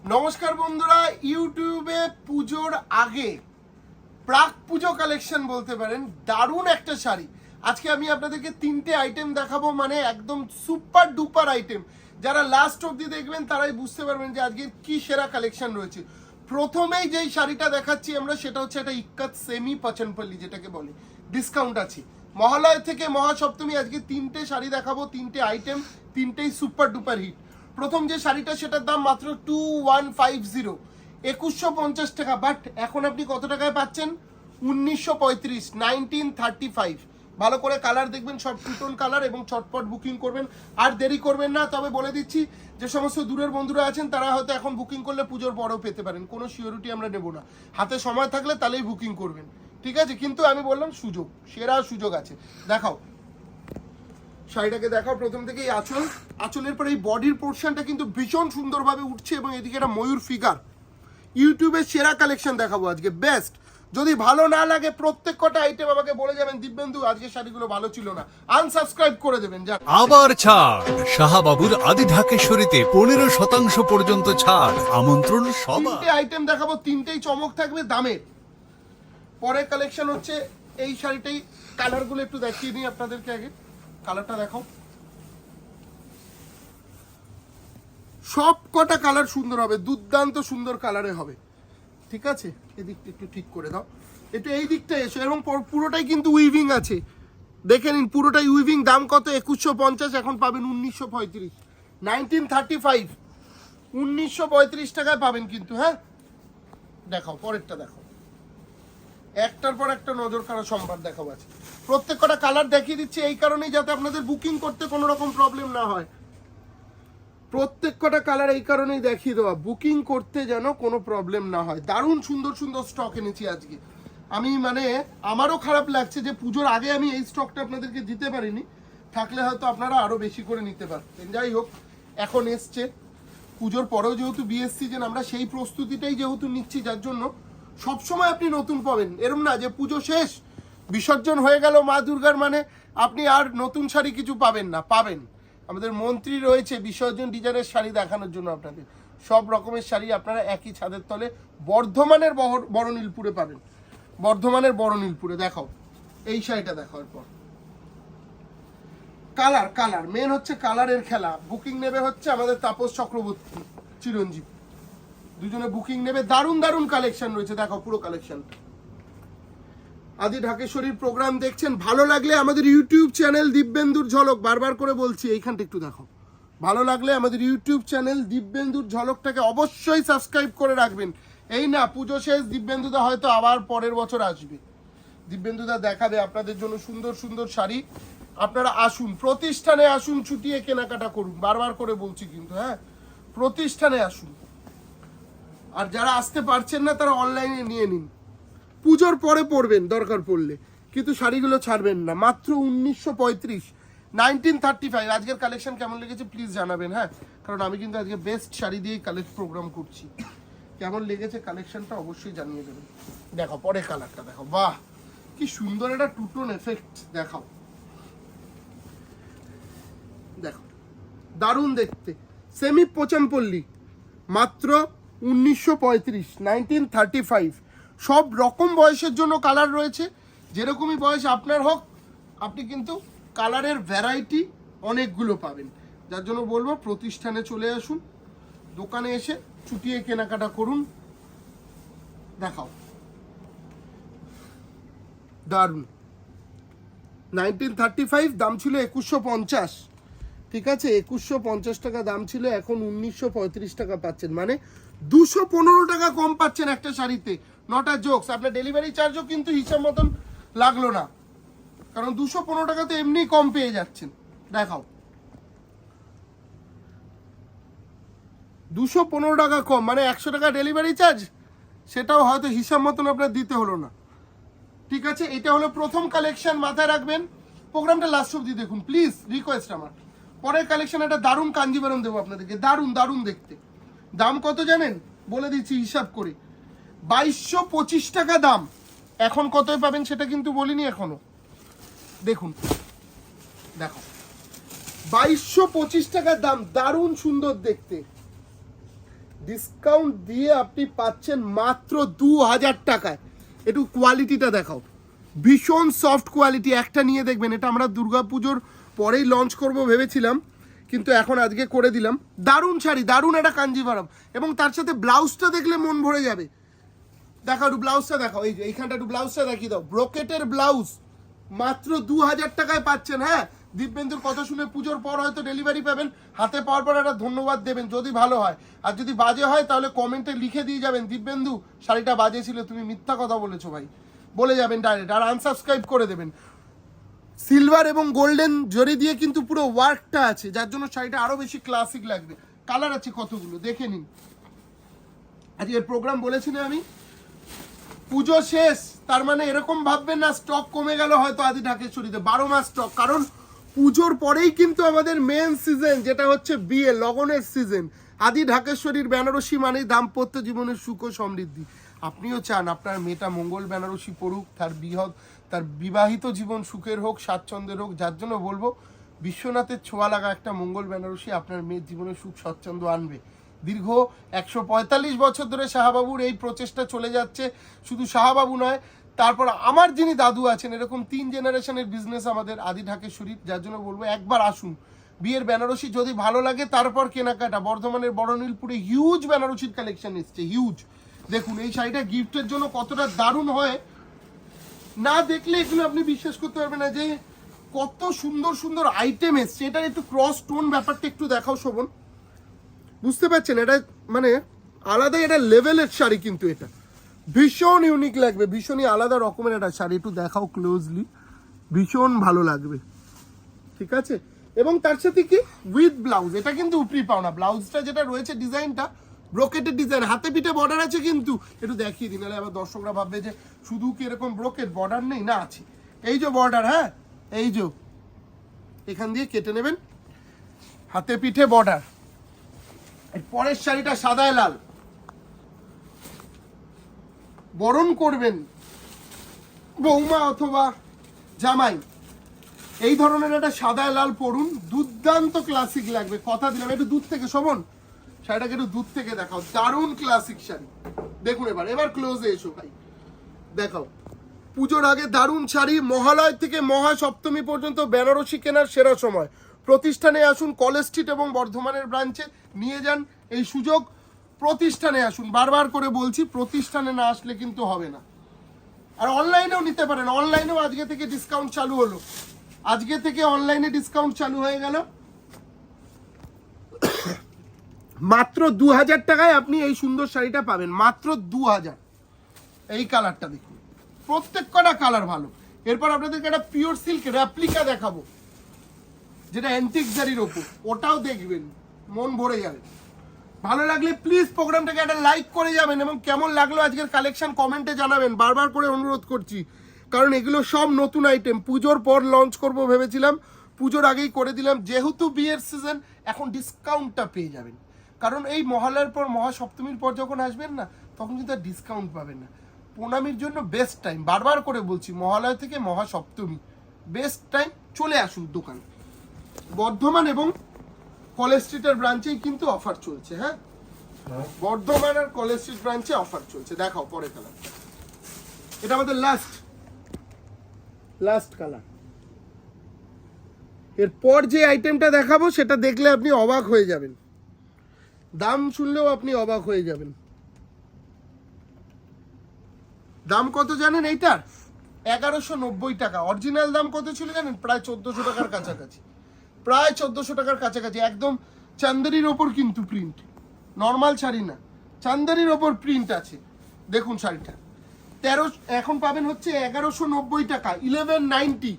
নমস্কার বন্ধুরা, ইউটিউবে পুজোর আগে প্রাক পুজো কালেকশন বলতে পারেন, দারুণ একটা শাড়ি। আজকে আমি আপনাদেরকে তিনটে আইটেম দেখাবো, মানে একদম সুপার ডুপার আইটেম। যারা লাস্ট অবধি দেখবেন তারাই বুঝতে পারবেন যে আজকে কি সেরা কালেকশন রয়েছে। প্রথমেই যেই শাড়িটা দেখাচ্ছি আমরা, সেটা হচ্ছে একটা ইক্কাত সেমি পাচনপল্লী, যেটাকে বলে ডিসকাউন্ট আছে মহালয় থেকে মহাসপ্তমী। আজকে তিনটে শাড়ি দেখাবো, তিনটে আইটেম, তিনটেই সুপার ডুপার হিট। প্রথম যে শাড়িটা সেটার দাম মাত্র 2150, 2150 টাকা। বাট এখন আপনি কত টাকায় পাচ্ছেন? 1935, 1935। ভালো করে কালার দেখবেন, সব টুটন কালার, এবং চটপট বুকিং করবেন। আর দেরি করবেন না। তবে বলে দিচ্ছি, যে সমস্ত দূরের বন্ধুরা আছেন তারা হয়তো এখন বুকিং করলে পুজোর পরেও পেতে পারেন, কোনো সিওরিটি আমরা নেব না। হাতে সময় থাকলে তাহলেই বুকিং করবেন, ঠিক আছে? কিন্তু আমি বললাম সুযোগ, সেরা সুযোগ আছে। দেখাও শাড়িটাকে, দেখাও প্রথম থেকেই আঁচলের পরে এই বডির পোর্শনটা কিন্তু ভীষণ সুন্দরভাবে উঠছে, এবং এদিকে একটা ময়ূর ফিগার। ইউটিউবের সেরা কালেকশন দেখাবো আজকে, বেস্ট। যদি ভালো না লাগে প্রত্যেক কটা আইটেম আমাকে বলে যাবেন, দিব্যেন্দু আজকে শাড়িগুলো ভালো ছিল না, আনসাবস্ক্রাইব করে দেবেন। আবার ছাড়, শাহাবাবুর আদি ঢাকেশ্বরীতে 15% পর্যন্ত ছাড়। আমন্ত্রণ সবার। তিনটে আইটেম দেখাবো, তিনটেই চমক থাকবে দামের। পরের কালেকশন হচ্ছে এই শাড়িটাই। কালারগুলো একটু দেখিয়ে দিই আপনাদেরকে। আগে কালারটা দেখাও, সব কটা কালার সুন্দর হবে, দুর্দান্ত সুন্দর কালারে হবে, ঠিক আছে? এদিকটা একটু ঠিক করে দাও, একটু এই দিকটা এসো। এবং পুরোটাই কিন্তু উইভিং আছে, দেখে নিন পুরোটাই উইভিং। দাম কত? 2150, এখন পাবেন 1935, 1935, 1935 টাকায় পাবেন কিন্তু। হ্যাঁ দেখাও, পরেরটা দেখাও, একটার পর একটা নজর কাড়া সম্ভার দেখাবো আছে। প্রত্যেক কটা কালার দেখিয়ে দিচ্ছি এই কারণেই, যাতে আপনাদের বুকিং করতে কোনো রকম প্রবলেম না হয়। প্রত্যেক কটা কালার এই কারণেই দেখিয়ে দেওয়া, বুকিং করতে যেন কোনো প্রবলেম না হয়। দারুণ সুন্দর সুন্দর স্টক এনেছি আজকে আমি, মানে আমারও খারাপ লাগছে যে পুজোর আগে আমি এই স্টকটা আপনাদেরকে দিতে পারিনি, থাকলে হয়তো আপনারা আরও বেশি করে নিতে পারতেন। যাই হোক, এখন এসছে পুজোর পরেও, যেহেতু বিএস সিজন, আমরা সেই প্রস্তুতিটাই যেহেতু নিচ্ছি, যার জন্য সবসময় আপনি নতুন পাবেন। এরম না যে পুজো শেষ, বিসর্জন হয়ে গেল মা দুর্গার, মানে আপনি আর নতুন শাড়ি কিছু পাবেন না। পাবেন, আমাদের মন্ত্রী রয়েছে বিসর্জন ডিজাইনের শাড়ি দেখানোর জন্য আপনাদের। সব রকমের শাড়ি আপনারা একই ছাদের তলে বর্ধমানের বড়নীলপুরে পাবেন, বর্ধমানের বড়নীলপুরে। দেখাও এই শাড়িটা, দেখার পর কালার মেন হচ্ছে কালারের খেলা। বুকিং নেবে হচ্ছে আমাদের তাপস চক্রবর্তী, চিরঞ্জীব, দুজনে বুকিং নেবে। দারুণ দারুণ কালেকশন রয়েছে, দেখাও পুরো কালেকশনটা। আদি ঢাকেশ্বরীর প্রোগ্রাম দেখছেন, ভালো লাগলে আমাদের ইউটিউব চ্যানেল দিব্যেন্দুর ঝলক, বারবার করে বলছি, এইখানটা একটু দেখো। ভালো লাগলে আমাদের ইউটিউব চ্যানেল দিব্যেন্দুর ঝলকটাকে অবশ্যই সাবস্ক্রাইব করে রাখবেন। এই না পুজো শেষ, দিব্যেন্দুদা হয়তো আবার পরের বছর আসবে, দিব্যেন্দুদা দেখাবে আপনাদের জন্য সুন্দর সুন্দর শাড়ি। আপনারা আসুন, প্রতিষ্ঠানে আসুন, ছুটিয়ে কেনাকাটা করুন, বারবার করে বলছি কিন্তু। হ্যাঁ, প্রতিষ্ঠানে আসুন। আর যারা আসতে পারছেন না তারা অনলাইনে নিয়ে নিন, পুজোর পরে পরবেন দরকার পড়লে, কিন্তু শাড়িগুলো ছাড়বেন না। মাত্র 1935, 1935। আজকের কালেকশন কেমন লেগেছে প্লিজ জানাবেন। হ্যাঁ, কারণ আমি কিন্তু আজকে বেস্ট শাড়ি দিয়েই প্রোগ্রাম করছি। কেমন লেগেছে কালেকশনটা অবশ্যই জানিয়ে দেবেন। দেখো পরে কালারটা দেখো, বাহ কি সুন্দর একটা টুটন এফেক্ট। দেখাও, দেখো দারুণ দেখতে, সেমি পোচামপল্লী, মাত্র 1935, 1935। সব রকম বয়সের জন্য কালার রয়েছে, যেরকমই বয়স আপনার হোক, আপনি কিন্তু কালারের ভ্যারাইটি অনেকগুলো পাবেন। যার জন্য বলবো প্রতিষ্ঠানে চলে আসুন, দোকানে এসে চুটিয়ে কেনাকাটা করুন। দেখাও, দারুণ। 1935, দাম ছিল 2150, ঠিক আছে? 2150 টাকা দাম ছিল, এখন 1935 টাকা পাচ্ছেন, মানে 215 টাকা কম পাচ্ছেন একটা শাড়িতে। নটা জোকস, আপনার ডেলিভারি চার্জও কিন্তু হিসাব মতন লাগলো না, কারণ 215 টাকা তো এমনি কম পেয়ে যাচ্ছেন। দেখাও, 215 টাকা কম, মানে 100 টাকা ডেলিভারি চার্জ, সেটাও হয়তো হিসাব মতন আপনার দিতে হলো না, ঠিক আছে? এটা হলো প্রথম কালেকশন, মাথায় রাখবেন। প্রোগ্রামটা লাস্ট অবধি দেখুন প্লিজ, রিকোয়েস্ট আমার। পরের কালেকশন একটা দারুণ কাঞ্জিবরম দেবো আপনাদেরকে, দারুণ দারুণ দেখতে। দাম কত জানেন? বলে দিচ্ছি হিসাব করে, 2225 টাকা দাম। এখন কতই পাবেন সেটা কিন্তু বলিনি এখনো। দেখুন, দেখো 2225 টাকার দাম, দারুণ সুন্দর দেখতে। ডিসকাউন্ট দিয়ে আপনি পাচ্ছেন মাত্র 2000 টাকায়। একটু কোয়ালিটিটা দেখাও, ভীষণ সফট কোয়ালিটি। একটা নিয়ে দেখবেন, এটা আমরা দুর্গাপুজোর পরেই লঞ্চ করব ভেবেছিলাম, কিন্তু এখন আজকে করে দিলাম। দারুণ শাড়ি, দারুণ একটা কাঞ্জিভারম, এবং তার সাথে ব্লাউজটা দেখলে মন ভরে যাবে। দেখাও একটু ব্লাউজটা দেখাও, এই যে এইখানটা একটু ব্লাউজটা দেখিয়ে দাও, ব্রোকেটের ব্লাউজ মাত্র 2000 টাকায় পাচ্ছেন। হ্যাঁ, দিব্যেন্দুর কথা শুনে পুজোর পর হয়তো ডেলিভারি পাবেন, হাতে পাওয়ার পর একটা ধন্যবাদ দেবেন যদি ভালো হয়, আর যদি বাজে হয় তাহলে কমেন্টে লিখে দিয়ে যাবেন, দিব্যেন্দু শাড়িটা বাজে ছিল, তুমি মিথ্যা কথা বলেছো ভাই, বলে যাবেন ডাইরেক্ট, আর আনসাবস্ক্রাইব করে দেবেন। সিলভার এবং গোল্ডেন জরি দিয়ে কিন্তু পুরো ওয়ার্কটা আছে, যার জন্য শাড়িটা আরো বেশি ক্লাসিক লাগবে। কালার আছে কতগুলো, দেখে নিন। আজকের প্রোগ্রাম বলেছি না আমি, পুজো শেষ, তার মানে এরকম ভাববেন না স্টক কমে গেল হয়তো আদি ঢাকেশ্বরীতে, 12 মাস স্টক। কারণ পুজোর পরেই কিন্তু আমাদের মেন সিজন, যেটা হচ্ছে বিয়ে লগনের সিজন। আদি ঢাকেশ্বরীর বেনারসি মানেই দাম্পত্য জীবনের সুখ ও সমৃদ্ধি। আপনিও চান আপনার মেয়েটা মঙ্গল বেনারসি পড়ুক, তার বিবাহিত জীবন সুখের হোক, স্বাচ্ছন্দ্যের হোক, যার জন্য বলবো বিশ্বনাথের ছোঁয়া লাগা একটা মঙ্গল বেনারসি আপনার মেয়ের জীবনে সুখ স্বাচ্ছন্দ্য আনবে। দীর্ঘ 145 বছর ধরে শাহবাবুর এই প্রচেষ্টা চলে যাচ্ছে। শুধু শাহবাবু নয়, তারপর আমার যিনি দাদু আছেন, এরকম 3 জেনারেশনের বিজনেস আমাদের আদি ঢাকেশ্বরী, যার জন্য বলবো একবার আসুন। বিয়ের বেনারসি যদি ভালো লাগে তারপর কেনাকাটা। বর্ধমানের বড়নীলপুরে হিউজ বেনারসির কালেকশন এসছে, হিউজ। দেখুন এই শাড়িটা গিফটের জন্য কতটা দারুণ হয়, না দেখলে এগুলো আপনি বিশ্বাস করতে পারবেন না যে কত সুন্দর সুন্দর আইটেম এসছে। এটার একটু ক্রস টোন ব্যাপারটা একটু দেখাও শোভন, বুঝতে পারছেন? এটা মানে আলাদা একটা লেভেলের শাড়ি, কিন্তু এটা ভীষণ ইউনিক লাগবে, ভীষণই আলাদা রকমের একটা শাড়ি। একটু দেখাও ক্লোজলি, ভীষণ ভালো লাগবে, ঠিক আছে? এবং তার সাথে কি উইথ ব্লাউজ, এটা কিন্তু উপরি পাওনা। ব্লাউজটা যেটা রয়েছে ডিজাইনটা ব্রোকেটের ডিজাইন, হাতে পিঠে বর্ডার আছে, কিন্তু একটু দেখিয়ে দিন, নাহলে আবার দর্শকরা ভাববে যে শুধু কি এরকম ব্রোকেট, বর্ডার নেই, না আছে। এই যে বর্ডার, হ্যাঁ এই যে এখান দিয়ে কেটে নেবেন, হাতে পিঠে বর্ডার। পরের শাড়িটা সাদায় লাল, বরণ করবেন বৌমা অথবা জামাই, এই ধরনের একটা সাদায় লাল পরুন, দুর্দান্ত ক্লাসিক লাগবে, কথা দিলাম। একটু দূর থেকে শোভন, শাড়িটাকে একটু দূর থেকে দেখাও, দারুণ ক্লাসিক শাড়ি। দেখুন এবার ক্লোজে এসো ভাই, দেখাও। পুজোর আগে দারুণ শাড়ি, মহালয় থেকে মহাসপ্তমী পর্যন্ত বেনারসি কেনার সেরা সময়। প্রতিষ্ঠানে আসুন, কলেজ স্ট্রিট এবং বর্ধমানের ব্রাঞ্চে নিয়ে যান এই সুযোগ। প্রতিষ্ঠানে আসুন, বারবার করে বলছি, প্রতিষ্ঠানে না আসলে কিন্তু হবে না। আর অনলাইনেও নিতে পারেন, অনলাইনেও আজকে থেকে ডিসকাউন্ট চালু হলো, আজকে থেকে অনলাইনে ডিসকাউন্ট চালু হয়ে গেল। মাত্র 2000 টাকায় আপনি এই সুন্দর শাড়িটা পাবেন, মাত্র 2000। এই কালারটা দেখুন, প্রত্যেক কটা কালার ভালো। এরপর আপনাদেরকে একটা পিওর সিল্ক রেপ্লিকা দেখাবো, যেটা অ্যান্টিক জারির ওপর, ওটাও দেখবেন, মন ভরে যাবে। ভালো লাগলে প্লিজ প্রোগ্রামটাকে একটা লাইক করে যাবেন, এবং কেমন লাগলো আজকের কালেকশন কমেন্টে জানাবেন, বারবার করে অনুরোধ করছি। কারণ এগুলো সব নতুন আইটেম, পুজোর পর লঞ্চ করব ভেবেছিলাম, পুজোর আগেই করে দিলাম। যেহেতু বিয়ের সিজন, এখন ডিসকাউন্টটা পেয়ে যাবেন। কারণ এই মহালয়ার পর মহাসপ্তমীর পর যখন আসবেন না, তখন কিন্তু আর ডিসকাউন্ট পাবেন না। প্রণামীর জন্য বেস্ট টাইম, বারবার করে বলছি, মহালয়া থেকে মহাসপ্তমী বেস্ট টাইম, চলে আসুন দোকানে। বর্ধমান এবং কলেজ স্ট্রিটের ব্রাঞ্চেই কিন্তু অফার চলছে। হ্যাঁ, বর্ধমান আর কলেজ স্ট্রিট ব্রাঞ্চে অফার চলছে। দেখাও পরে কালার, এটা আমাদের লাস্ট কালার। এরপর যে আইটেমটা দেখাবো সেটা দেখলে আপনি অবাক হয়ে যাবেন, দাম শুনলেও আপনি অবাক হয়ে যাবেন। দাম কত জানেন এইটার? 1190 টাকা। অরিজিনাল দাম কত ছিল জানেন? প্রায় 1400 টাকার কাছাকাছি, প্রায় 1400 টাকার কাছাকাছি। একদম চান্দেরির ওপর কিন্তু প্রিন্ট, নর্মাল শাড়ি না, চান্দেরির ওপর প্রিন্ট আছে। দেখুন শাড়িটা 13, এখন পাবেন হচ্ছে 1190 টাকা, 1190,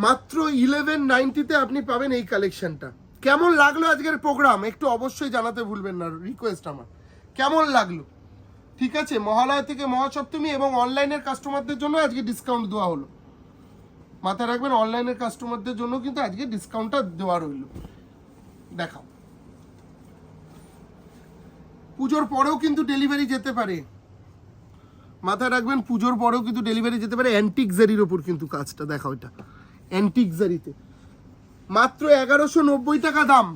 মাত্র 1190-তে আপনি পাবেন এই কালেকশনটা। কেমন লাগলো আজকের প্রোগ্রাম একটু অবশ্যই জানাতে ভুলবেন না, রিকোয়েস্ট আমার, কেমন লাগলো? ঠিক আছে, মহালয়া থেকে মহাসপ্তমী এবং অনলাইনের কাস্টমারদের জন্য আজকে ডিসকাউন্ট দেওয়া হলো, মাথায় রাখবেন, অনলাইনের কাস্টমারদের জন্য কিন্তু আজকে ডিসকাউন্টটা দেওয়া রইল। দেখাও, পুজোর পরেও কিন্তু ডেলিভারি যেতে পারে, মাথায় রাখবেন, পুজোর পরেও কিন্তু ডেলিভারি যেতে পারে। অ্যান্টিক জারির ওপর কিন্তু কাজটা, দেখাও, এটা অ্যান্টিক জারিতে, মাত্র 1190 টাকা দাম।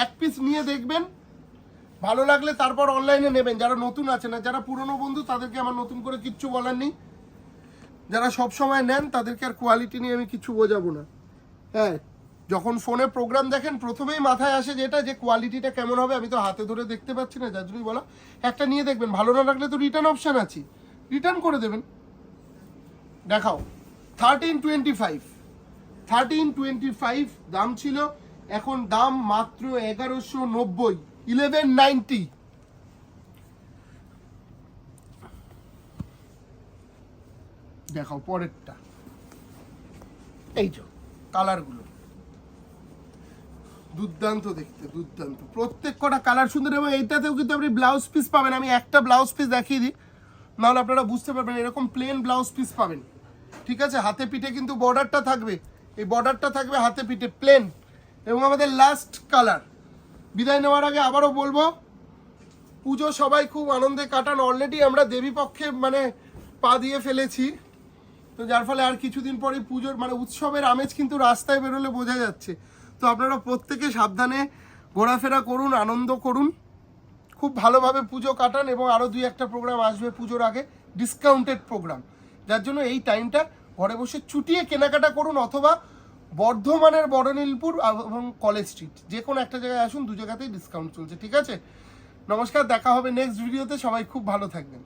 এক পিস নিয়ে দেখবেন, ভালো লাগলে তারপর অনলাইনে নেবেন। যারা নতুন আছেন আর যারা পুরনো বন্ধু তাদেরকে আমার নতুন করে কিচ্ছু বলার নেই। যারা সব সময় নেন তাদেরকে আর কোয়ালিটি নিয়ে আমি কিছু বোঝাবো না। হ্যাঁ, যখন ফোনে প্রোগ্রাম দেখেন প্রথমেই মাথায় আসে যেটা যে কোয়ালিটিটা কেমন হবে। আমি তো হাতে ধরে দেখতে পাচ্ছি না, যার জন্যই বলা, একটা নিয়ে দেখবেন, ভালো না লাগলে তো রিটার্ন অপশান আছে, রিটার্ন করে দেবেন। দেখাও 1325 দাম ছিল, এখন দাম মাত্র 1190, 1190। দেখাও পরেরটা, এই যে কালারগুলো দুর্দান্ত দেখতে, দুর্দান্ত, প্রত্যেক কটা কালার সুন্দর। এবং এইটাতেও কিন্তু আপনি ব্লাউজ পিস পাবেন। আমি একটা ব্লাউজ পিস দেখিয়ে দিই, নাহলে আপনারা বুঝতে পারবেন। এরকম প্লেন ব্লাউজ পিস পাবেন, ঠিক আছে? হাতে পিঠে কিন্তু বর্ডারটা থাকবে, এই বর্ডারটা থাকবে হাতে পিঠে প্লেন। এবং আমাদের লাস্ট কালার, বিদায় নেওয়ার আগে আবারও বলবো, পুজো সবাই খুব আনন্দে কাটান। অলরেডি আমরা দেবী পক্ষে মানে পা দিয়ে ফেলেছি, তো যার ফলে আর কিছুদিন পরেই পুজোর মানে উৎসবের আমেজ কিন্তু রাস্তায় বেরোলে বোঝা যাচ্ছে। তো আপনারা প্রত্যেকে সাবধানে ঘোরাফেরা করুন, আনন্দ করুন, খুব ভালোভাবে পুজো কাটান। এবং আরও 2-1টা প্রোগ্রাম আসবে পুজোর আগে, ডিসকাউন্টেড প্রোগ্রাম, যার জন্য এই টাইমটা ঘরে বসে চুটিয়ে কেনাকাটা করুন। অথবা বর্ধমানের বড়নীলপুর এবং কলেজ স্ট্রিট, যে কোনো একটা জায়গায় আসুন, 2 জায়গাতেই ডিসকাউন্ট চলছে, ঠিক আছে? নমস্কার, দেখা হবে নেক্সট ভিডিওতে। সবাই খুব ভালো থাকবেন।